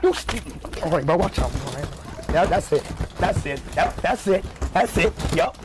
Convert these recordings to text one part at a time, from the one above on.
All right, bro, watch out. All right. Yeah, that's it. That's it. Yep, that's it. That's it. Yup.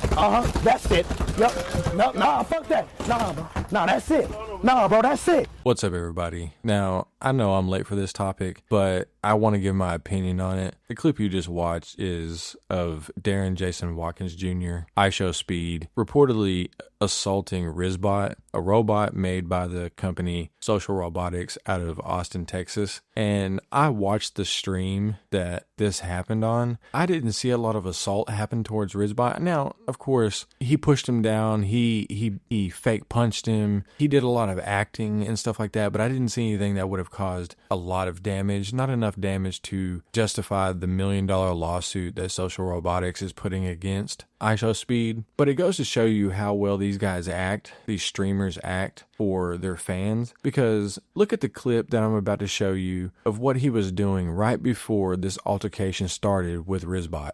That's it. Yup. No, nah, fuck that. Nah, bro. Nah, that's it. Nah, bro, that's it. What's up, everybody? Now, I know I'm late for this topic, but I want to give my opinion on it. The clip you just watched is of Darren Jason Watkins Jr., IShowSpeed, reportedly assaulting RizzBot, a robot made by the company Social Robotics out of Austin, Texas. And I watched the stream that this happened on. I didn't see a lot of assault happen towards RizzBot. Now, of course, he pushed him down. He fake punched him. He did a lot of acting and stuff like that, but I didn't see anything that would have caused a lot of damage, not enough damage to justify the $1 million lawsuit that Social Robotics is putting against IShowSpeed. But it goes to show you how well these guys act, these streamers act for their fans, because look at the clip that I'm about to show you of what he was doing right before this altercation started with RizzBot.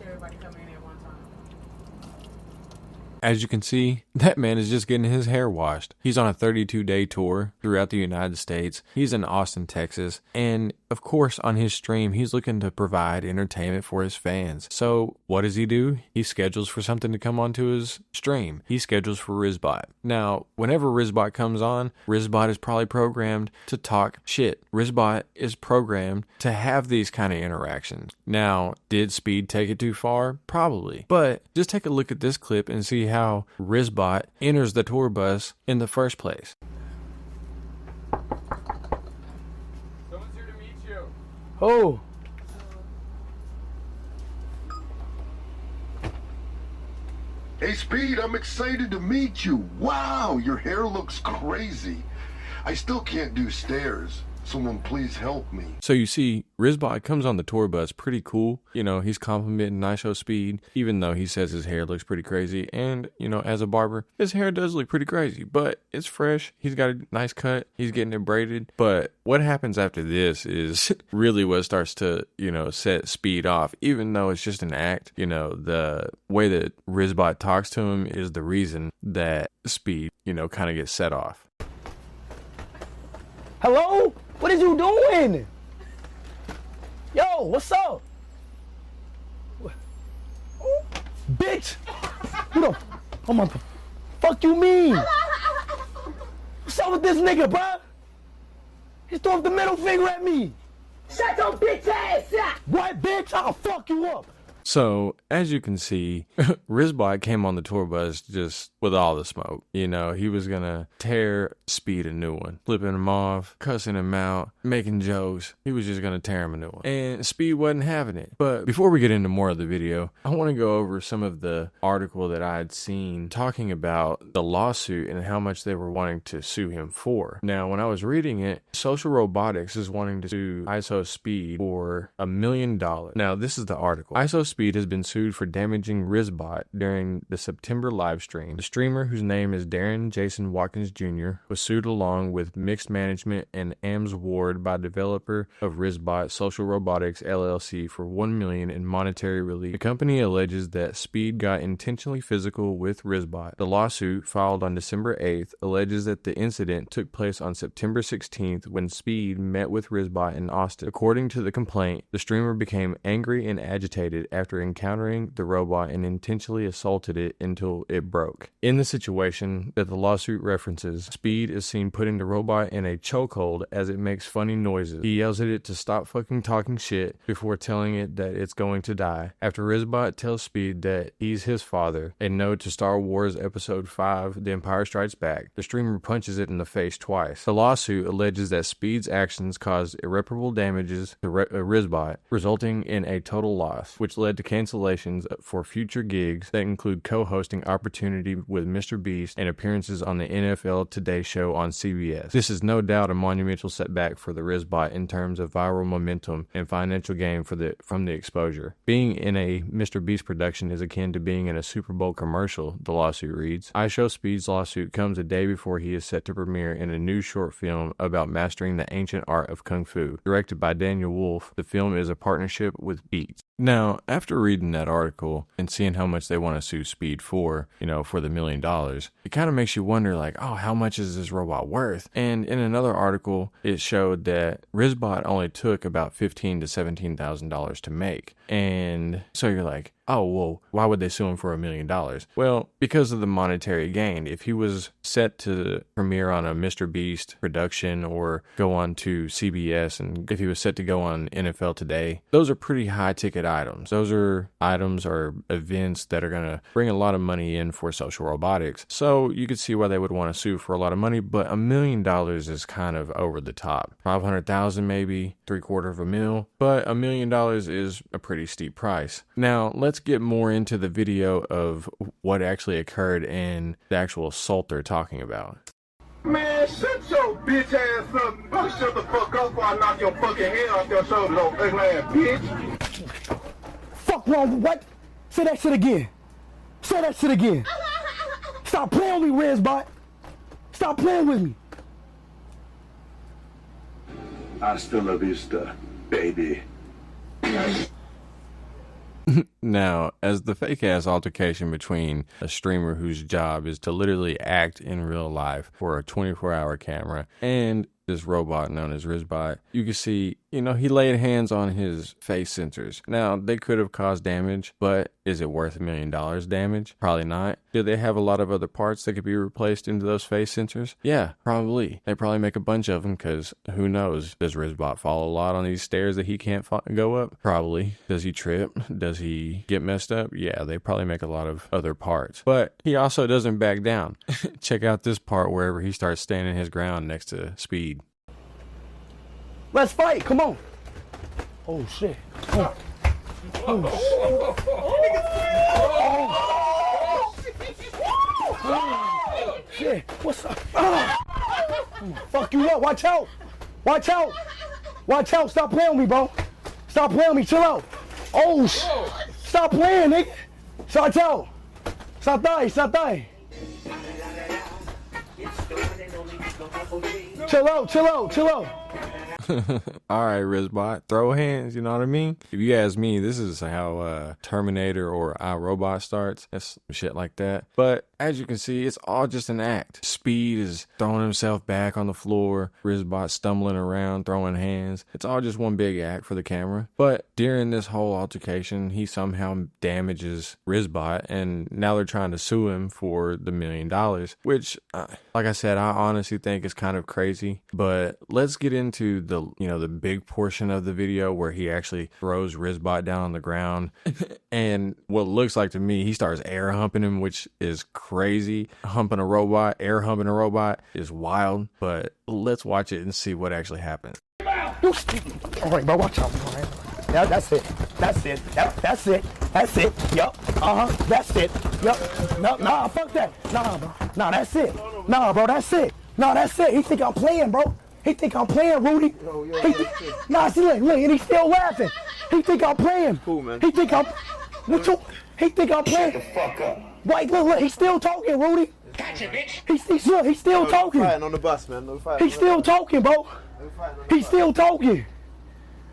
Everybody come in at one time. As you can see, that man is just getting his hair washed. He's on a 32-day tour throughout the United States. He's in Austin, Texas. And of course, on his stream, he's looking to provide entertainment for his fans. So what does he do? He schedules for something to come onto his stream. He schedules for RizzBot. Now, whenever RizzBot comes on, RizzBot is probably programmed to talk shit. RizzBot is programmed to have these kind of interactions. Now, did Speed take it too far? Probably. But just take a look at this clip and see how RizzBot enters the tour bus in the first place. Someone's here to meet you. Oh. Hey, Speed, I'm excited to meet you. Wow, your hair looks crazy. I still can't do stairs. Someone please help me. So you see, RizzBot comes on the tour bus pretty cool. You know, he's complimenting IShowSpeed, even though he says his hair looks pretty crazy. And, you know, as a barber, his hair does look pretty crazy, but it's fresh. He's got a nice cut. He's getting it braided. But what happens after this is really what starts to, you know, set Speed off. Even though it's just an act, you know, the way that RizzBot talks to him is the reason that Speed, you know, kind of gets set off. Hello? What is you doing? Yo, what's up? Bitch! Who the fuck you mean? What's up with this nigga, bruh? He threw up the middle finger at me. Shut your bitch ass up! What, bitch? I'll fuck you up. So, as you can see, RizzBot came on the tour bus just with all the smoke. You know, he was gonna tear Speed a new one, flipping him off, cussing him out, making jokes. He was just gonna tear him a new one. And Speed wasn't having it. But before we get into more of the video, I want to go over some of the article that I had seen talking about the lawsuit and how much they were wanting to sue him for. Now, when I was reading it, Social Robotics is wanting to sue IShowSpeed for $1 million. Now, this is the article. IShowSpeed has been sued for damaging RizzBot during the September live stream. The streamer, whose name is Darren Jason Watkins Jr., was sued along with Mixed Management and Ams Ward by developer of RizzBot, Social Robotics LLC, for $1 million in monetary relief. The company alleges that Speed got intentionally physical with RizzBot. The lawsuit, filed on December 8th, alleges that the incident took place on September 16th when Speed met with RizzBot in Austin. According to the complaint, the streamer became angry and agitated after encountering the robot and intentionally assaulted it until it broke. In the situation that the lawsuit references, Speed is seen putting the robot in a chokehold as it makes funny noises. He yells at it to stop fucking talking shit before telling it that it's going to die. After RizzBot tells Speed that he's his father, a nod to Star Wars Episode 5, The Empire Strikes Back, the streamer punches it in the face twice. The lawsuit alleges that Speed's actions caused irreparable damages to RizzBot, resulting in a total loss, which led to cancellations for future gigs that include co-hosting opportunity with Mr. Beast and appearances on the NFL Today show on CBS. This is no doubt a monumental setback for the RizzBot in terms of viral momentum and financial gain from the exposure. Being in a Mr. Beast production is akin to being in a Super Bowl commercial, the lawsuit reads. IShowSpeed's lawsuit comes a day before he is set to premiere in a new short film about mastering the ancient art of Kung Fu. Directed by Daniel Wolf, the film is a partnership with Beats. Now, after reading that article and seeing how much they want to sue Speed for, for the $1 million, it kind of makes you wonder, like, oh, how much is this robot worth? And in another article, it showed that RizzBot only took about $15,000 to $17,000 to make. And so you're like, oh, well, why would they sue him for $1 million? Well, because of the monetary gain. If he was set to premiere on a Mr. Beast production or go on to CBS, and if he was set to go on NFL Today, those are pretty high ticket items. Those are items or events that are going to bring a lot of money in for social robotics. So you could see why they would want to sue for a lot of money, but $1 million is kind of over the top. 500,000 maybe, $750,000, but $1 million is a pretty steep price. Now, let's get more into the video of what actually occurred and the actual assault they're talking about. Man, shut your bitch ass up. You better shut the fuck up before I knock your fucking head off your shoulders, old ugly ass bitch. Fuck wrong with what? Say that shit again. Say that shit again. Stop playing with me, RizzBot. Stop playing with me. Hasta la vista, baby. Now, as the fake-ass altercation between a streamer whose job is to literally act in real life for a 24-hour camera and this robot known as RizzBot, you can see, he laid hands on his face sensors. Now, they could have caused damage, but is it worth $1 million damage? Probably not. Do they have a lot of other parts that could be replaced into those face sensors? Yeah, probably. They probably make a bunch of them because who knows? Does RizzBot fall a lot on these stairs that he can't go up? Probably. Does he trip? Does he get messed up? Yeah, they probably make a lot of other parts. But he also doesn't back down. Check out this part wherever he starts standing his ground next to Speed. Let's fight. Come on. Oh, shit. Oh. Oh, shit. What's up? Fuck you up. Watch out. Watch out. Watch out. Stop playing with me, bro. Stop playing with me. Chill out. Oh, stop playing, nigga. Watch out. Stop dying. Stop dying. Chill out. Chill out. Chill out. All right, RizzBot, throw hands, you know what I mean? If you ask me, this is how Terminator or iRobot starts. That's shit like that. But as you can see, it's all just an act. Speed is throwing himself back on the floor. RizzBot stumbling around, throwing hands. It's all just one big act for the camera. But during this whole altercation, he somehow damages RizzBot, and now they're trying to sue him for the $1 million, which, like I said, I honestly think is kind of crazy. But let's get into the big portion of the video where he actually throws RizzBot down on the ground and what looks like to me, he starts air humping him, which is crazy. Air humping a robot is wild, but let's watch it and see what actually happens. All right, bro, watch out. All right. Yeah, that's it. That's it. Yep, that's it. That's it. Yup. That's it. Yup. No, nah, fuck that. Nah, bro. Nah, that's it. Nah, bro, that's it. Nah, that's it. He think I'm playing, bro. He think I'm playing, Rudy. Nah, see, look, and he's still laughing. He think I'm playing. Cool, man. He think I'm. He think I'm playing. Shut the fuck up. Wait, look, he's still talking, Rudy. Gotcha, bitch. He's still talking. Fighting on the bus, man. No fighting. He's still talking, bro. He's still talking.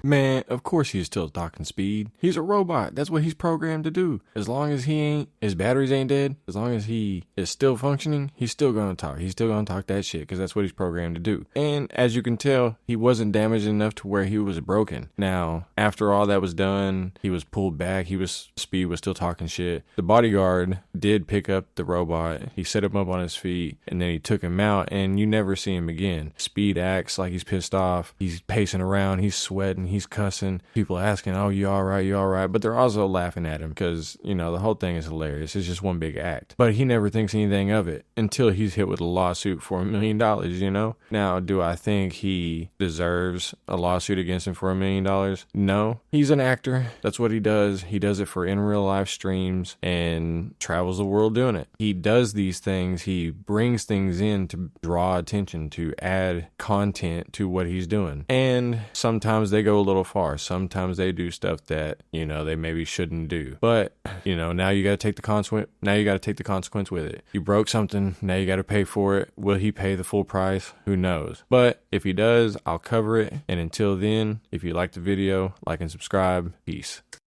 Man, of course he's still talking Speed. He's a robot. That's what he's programmed to do. As long as his batteries ain't dead, as long as he is still functioning, he's still gonna talk. He's still gonna talk that shit because that's what he's programmed to do. And as you can tell, he wasn't damaged enough to where he was broken. Now, after all that was done, he was pulled back. Speed was still talking shit. The bodyguard did pick up the robot. He set him up on his feet and then he took him out and you never see him again. Speed acts like he's pissed off. He's pacing around. He's sweating. He's cussing. People asking, oh, you all right? You all right? But they're also laughing at him because, the whole thing is hilarious. It's just one big act. But he never thinks anything of it until he's hit with a lawsuit for $1 million, Now, do I think he deserves a lawsuit against him for $1 million? No. He's an actor. That's what he does. He does it for in real life streams and travels the world doing it. He does these things. He brings things in to draw attention, to add content to what he's doing. And sometimes they go a little far. Sometimes they do stuff that, they maybe shouldn't do. But, now you got to take the consequence. Now you got to take the consequence with it. You broke something. Now you got to pay for it. Will he pay the full price? Who knows? But if he does, I'll cover it. And until then, if you like the video, like and subscribe. Peace.